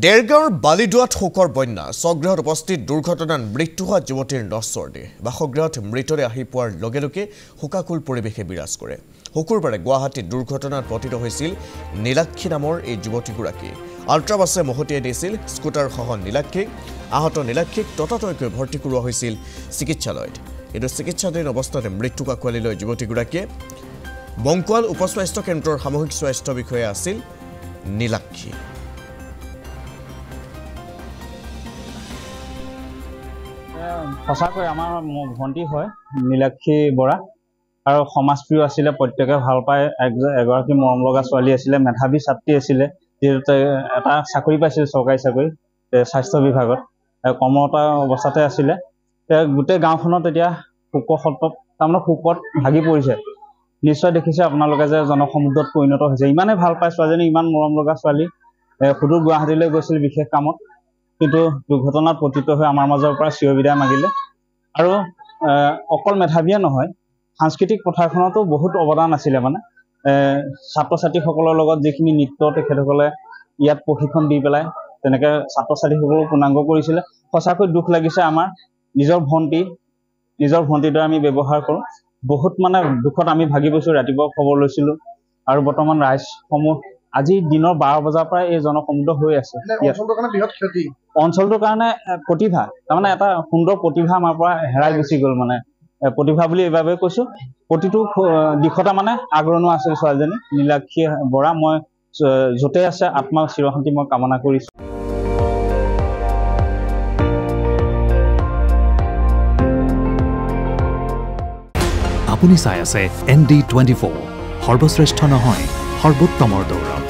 দেৰগাঁৱৰ বালিদুৱাত শোকৰ বন্যা স্বগৃহত উপস্থিত দুৰ্ঘটনাত মৃত্যু হোৱা যুৱতীৰ নশ্বৰ দেহ বাসগৃহত মৃতদেহ আহি পোৱাৰ লগে লগে শোকাকুল পৰিৱেশে বিৰাজ কৰে শুকুৰবাৰে গুৱাহাটীত দুৰ্ঘটনাত পতিত হৈছিল নীলাক্ষী নামৰ এই যুৱতীগৰাকী আল্ট্ৰাবাছে মহতিয়াই দিছিল স্কুটাৰসহ নীলাক্ষীক আহত নীলাক্ষীক ততাতৈয়াকৈ ভৰ্তি কৰোৱা হৈছিল চিকিৎসালয়ত কিন্তু চিকিৎসাধীন অৱস্থাত মৃত্যু কাকুৱালিলৈ যুৱতীগৰাকীয়ে বংকুৱাল উপস্বাস্থ্য কেন্দ্ৰৰ সামূহিক স্বাস্থ্য বিষয়া আছিল নীলাক্ষী সঁচাকৈ আমাৰ ভণ্টি হয় নীলাক্ষী বৰা আৰু সমাজপ্ৰিয় আছিলে প্ৰত্যেকে ভাল পায় এগৰাকী মৰম লগা ছোৱালী আছিলে মেধাৱী ছাত্ৰী আছিলে যিহেতু এটা চাকৰি পাইছিল চৰকাৰী চাকৰি স্বাস্থ্য বিভাগত কৰ্মৰত অৱস্থাতে আছিলে গোটেই গাঁওখনত এতিয়া শোকত ভাগি পৰিছে নিশ্চয় দেখিছে আপোনালোকে যে জনসমুদ্ৰত পৰিণত হৈছে ইমানেই ভাল পায় ছোৱালীজনী ইমান মৰম লগা ছোৱালী সুদূৰ গুৱাহাটীলৈ গৈছিল বিশেষ কামত কিন্তু দুৰ্ঘটনাত পতিত হৈ আমাৰ মাজৰ পৰা চিৰবিদায় মাগিলে আৰু অকল মেধাৱীয়ে নহয় সাংস্কৃতিক পথাৰখনতো বহুত অৱদান আছিলে মানে ছাত্ৰ ছাত্ৰীসকলৰ লগত যিখিনি নৃত্য তেখেতসকলে ইয়াত প্ৰশিক্ষণ দি পেলাই তেনেকৈ ছাত্ৰ ছাত্ৰীসকলক পূৰ্ণাংগ কৰিছিলে সঁচাকৈ দুখ লাগিছে আমাৰ নিজৰ ভণ্টিৰ দ্বাৰা আমি ব্যৱহাৰ কৰোঁ বহুত মানে দুখত আমি ভাগি গৈছোঁ ৰাতিপুৱা খবৰ লৈছিলোঁ আৰু বৰ্তমান ৰাইজসমূহ আজি দিনৰ 12 বজাৰ পৰা এই জনসমুদ্ৰ হৈ আছে অঞ্চলটোৰ কাৰণে প্ৰতিভা তাৰমানে এটা সুন্দৰ প্ৰতিভা আমাৰ পৰা হেৰাই গুচি গ'ল মানে প্ৰতিভা বুলি এইবাবে কৈছোঁ প্ৰতিটো দিশতে মানে আগৰণুৱা আছিল ছোৱালীজনী নীলাক্ষী বৰা মই য'তে আছে আত্মাৰ চিৰশান্তি মই কামনা কৰিছোঁ আপুনি চাই আছে ND24 সৰ্বশ্ৰেষ্ঠ নহয় সৰ্বোত্তমৰ দৌৰ